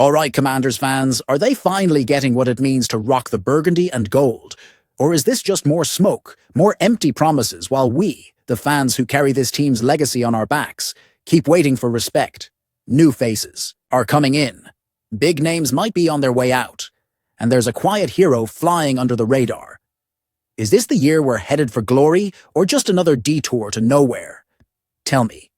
All right, Commanders fans, are they finally getting what it means to rock the Burgundy and Gold? Or is this just more smoke, more empty promises while we, the fans who carry this team's legacy on our backs, keep waiting for respect? New faces are coming in. Big names might be on their way out. And there's a quiet hero flying under the radar. Is this the year we're headed for glory, or just another detour to nowhere? Tell me,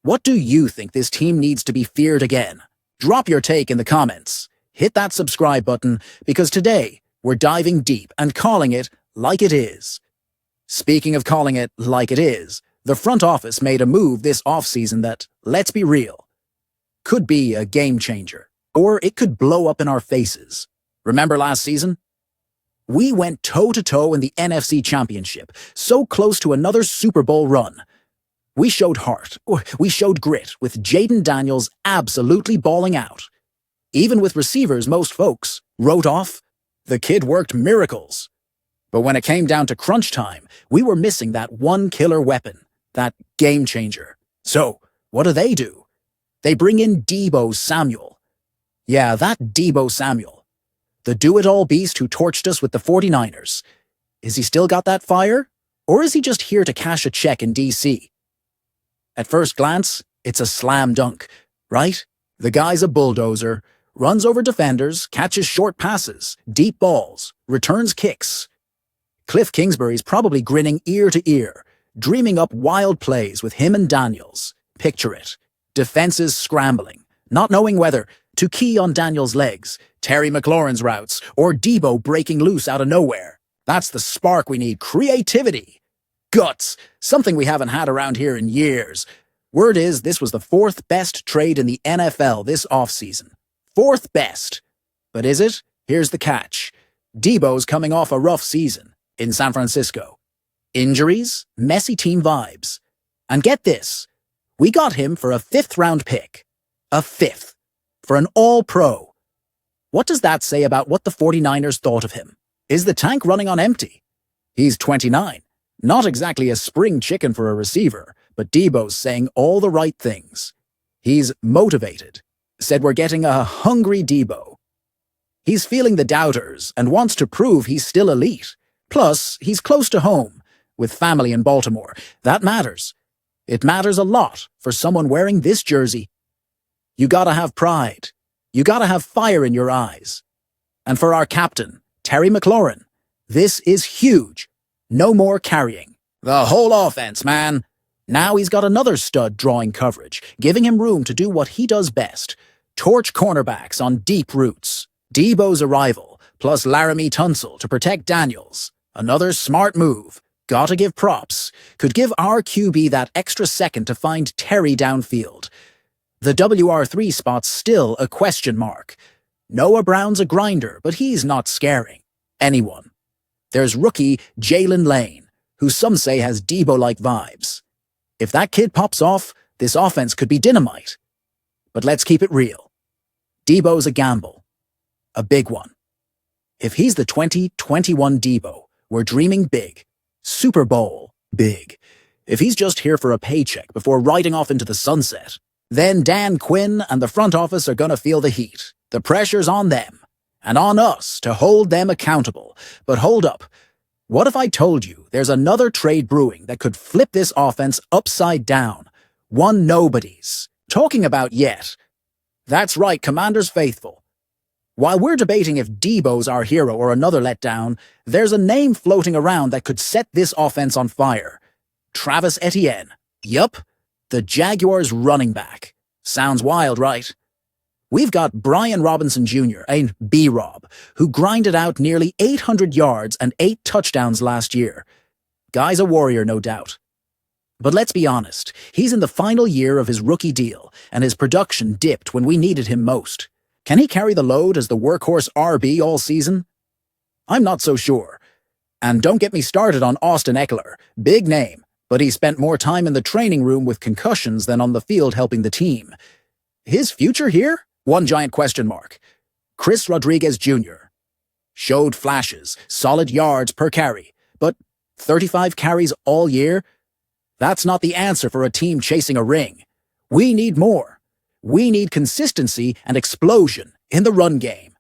what do you think this team needs to be feared again? Drop your take in the comments. Hit that subscribe button, because today we're diving deep and calling it like it is. Speaking of calling it like it is, the front office made a move this offseason that, let's be real, could be a game changer, or it could blow up in our faces. Remember last season? We went toe-to-toe in the NFC Championship, so close to another Super Bowl run. We showed heart, or we showed grit, with Jaden Daniels absolutely balling out. Even with receivers most folks wrote off, the kid worked miracles. But when it came down to crunch time, we were missing that one killer weapon, that game changer. So, what do? They bring in Deebo Samuel. Yeah, that Deebo Samuel. The do-it-all beast who torched us with the 49ers. Is he still got that fire? Or is he just here to cash a check in D.C.? At first glance, it's a slam dunk, right? The guy's a bulldozer, runs over defenders, catches short passes, deep balls, returns kicks. Cliff Kingsbury's probably grinning ear to ear, dreaming up wild plays with him and Daniels. Picture it. Defenses scrambling, not knowing whether to key on Daniels' legs, Terry McLaurin's routes, or Deebo breaking loose out of nowhere. That's the spark we need. Creativity. Guts. Something we haven't had around here in years. Word is this was the 4th best trade in the NFL this offseason. 4th best. But is it? Here's the catch. Deebo's coming off a rough season in San Francisco. Injuries, messy team vibes. And get this. We got him for a 5th-round pick. A 5th. For an all-pro. What does that say about what the 49ers thought of him? Is the tank running on empty? He's 29. Not exactly a spring chicken for a receiver, but Deebo's saying all the right things. He's motivated. Said we're getting a hungry Deebo. He's feeling the doubters and wants to prove he's still elite. Plus, he's close to home, with family in Baltimore. That matters. It matters a lot for someone wearing this jersey. You gotta have pride. You gotta have fire in your eyes. And for our captain, Terry McLaurin, this is huge. No more carrying. The whole offense, man. Now he's got another stud drawing coverage, giving him room to do what he does best. Torch cornerbacks on deep routes. Deebo's arrival, plus Laramie Tunsil to protect Daniels. Another smart move. Gotta give props. Could give our QB that extra second to find Terry downfield. The WR3 spot's still a question mark. Noah Brown's a grinder, but he's not scaring anyone. There's rookie Jalen Lane, who some say has Deebo-like vibes. If that kid pops off, this offense could be dynamite. But let's keep it real. Deebo's a gamble. A big one. If he's the 2021 Deebo, we're dreaming big. Super Bowl big. If he's just here for a paycheck before riding off into the sunset, then Dan Quinn and the front office are gonna feel the heat. The pressure's on them, and on us to hold them accountable. But hold up. What if I told you there's another trade brewing that could flip this offense upside down? One nobody's talking about yet. That's right, Commanders faithful. While we're debating if Deebo's our hero or another letdown, there's a name floating around that could set this offense on fire. Travis Etienne. Yup. The Jaguars running back. Sounds wild, right? We've got Brian Robinson Jr., a B-Rob, who grinded out nearly 800 yards and 8 touchdowns last year. Guy's a warrior, no doubt. But let's be honest, he's in the final year of his rookie deal, and his production dipped when we needed him most. Can he carry the load as the workhorse RB all season? I'm not so sure. And don't get me started on Austin Eckler, big name, but he spent more time in the training room with concussions than on the field helping the team. His future here? One giant question mark. Chris Rodriguez Jr. Showed flashes, solid yards per carry, but 35 carries all year? That's not the answer for a team chasing a ring. We need more. We need consistency and explosion in the run game.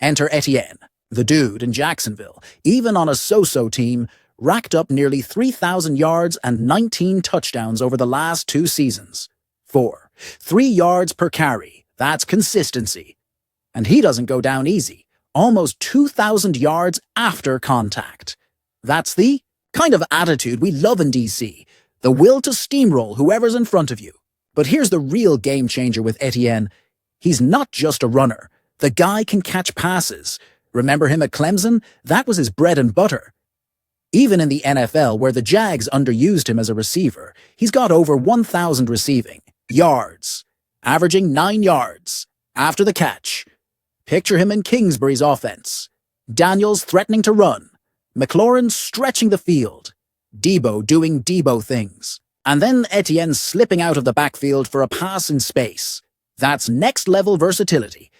Enter Etienne, the dude in Jacksonville, even on a so-so team, racked up nearly 3,000 yards and 19 touchdowns over the last 2 seasons. 3 yards per carry, that's consistency. And he doesn't go down easy, almost 2,000 yards after contact. That's the kind of attitude we love in DC, the will to steamroll whoever's in front of you. But here's the real game changer with Etienne. He's not just a runner. The guy can catch passes. Remember him at Clemson? That was his bread and butter. Even in the NFL, where the Jags underused him as a receiver, he's got over 1,000 receiving yards, averaging 9 yards after the catch. Picture him in Kingsbury's offense. Daniels threatening to run. McLaurin stretching the field. Deebo doing Deebo things. And then Etienne slipping out of the backfield for a pass in space. That's next-level versatility.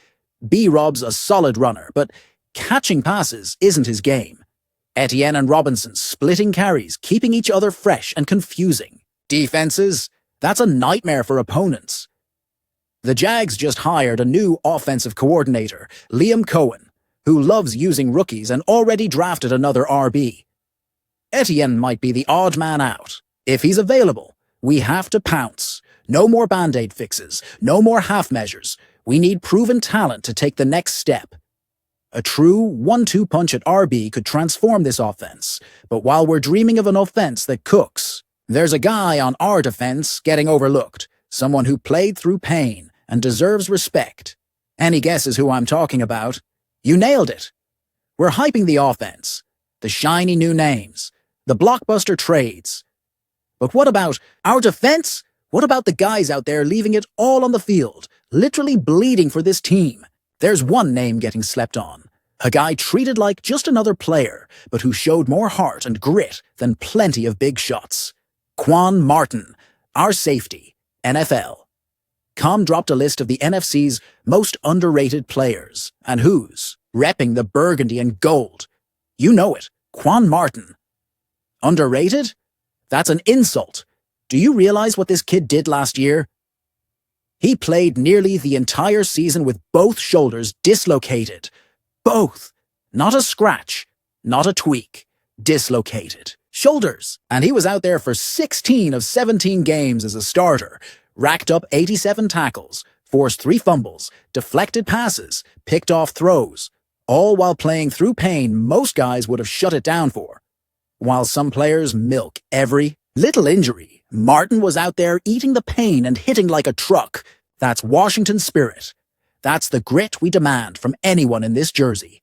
B-Rob's a solid runner, but catching passes isn't his game. Etienne and Robinson splitting carries, keeping each other fresh and confusing. Defenses, that's a nightmare for opponents. The Jags just hired a new offensive coordinator, Liam Cohen, who loves using rookies and already drafted another RB. Etienne might be the odd man out. If he's available, we have to pounce. No more Band-Aid fixes, no more half measures. We need proven talent to take the next step. A true 1-2 punch at RB could transform this offense, but while we're dreaming of an offense that cooks, there's a guy on our defense getting overlooked, someone who played through pain and deserves respect. Any guesses who I'm talking about? You nailed it. We're hyping the offense, the shiny new names, the blockbuster trades. But what about our defense? What about the guys out there leaving it all on the field, literally bleeding for this team? There's one name getting slept on. A guy treated like just another player, but who showed more heart and grit than plenty of big shots. Quan Martin, our safety, NFL. Com dropped a list of the NFC's most underrated players, and who's repping the Burgundy and Gold. You know it, Quan Martin. Underrated? That's an insult. Do you realize what this kid did last year? He played nearly the entire season with both shoulders dislocated. Both. Not a scratch, not a tweak. Dislocated. Shoulders. And he was out there for 16 of 17 games as a starter, racked up 87 tackles, forced 3 fumbles, deflected passes, picked off throws, all while playing through pain most guys would have shut it down for. While some players milk every little injury, Martin was out there eating the pain and hitting like a truck. That's Washington spirit. That's the grit we demand from anyone in this jersey.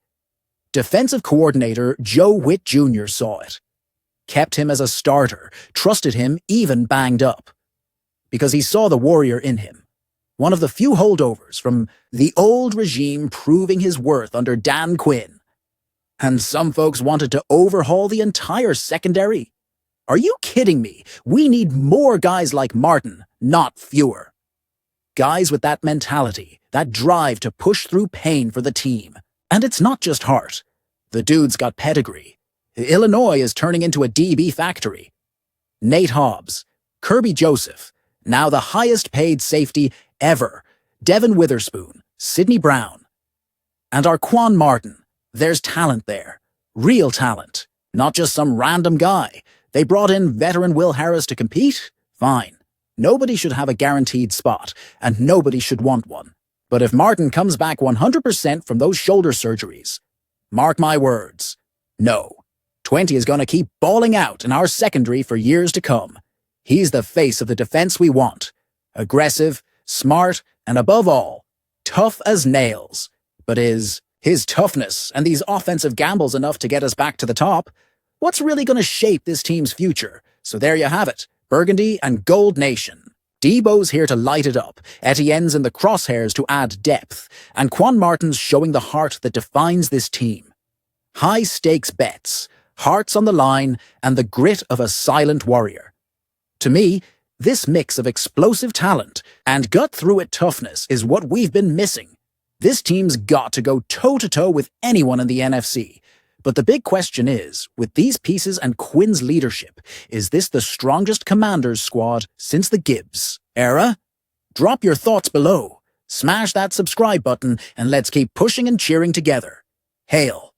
Defensive coordinator Joe Witt Jr. saw it. Kept him as a starter, trusted him even banged up. Because he saw the warrior in him. One of the few holdovers from the old regime proving his worth under Dan Quinn. And some folks wanted to overhaul the entire secondary. Are you kidding me? We need more guys like Martin, not fewer. Guys with that mentality, that drive to push through pain for the team. And it's not just heart. The dude's got pedigree. Illinois is turning into a DB factory. Nate Hobbs, Kirby Joseph, now the highest paid safety ever, Devin Witherspoon, Sidney Brown. And our Quan Martin, there's talent there. Real talent. Not just some random guy. They brought in veteran Will Harris to compete? Fine. Nobody should have a guaranteed spot, and nobody should want one. But if Martin comes back 100% from those shoulder surgeries, mark my words, no. 20 is going to keep balling out in our secondary for years to come. He's the face of the defense we want. Aggressive, smart, and above all, tough as nails. But is his toughness and these offensive gambles enough to get us back to the top? What's really going to shape this team's future? So there you have it, Burgundy and Gold Nation. Deebo's here to light it up, Etienne's in the crosshairs to add depth, and Quan Martin's showing the heart that defines this team. High-stakes bets, hearts on the line, and the grit of a silent warrior. To me, this mix of explosive talent and gut-through-it toughness is what we've been missing. This team's got to go toe-to-toe with anyone in the NFC. But the big question is, with these pieces and Quinn's leadership, is this the strongest Commanders squad since the Gibbs era? Drop your thoughts below. Smash that subscribe button and let's keep pushing and cheering together. Hail!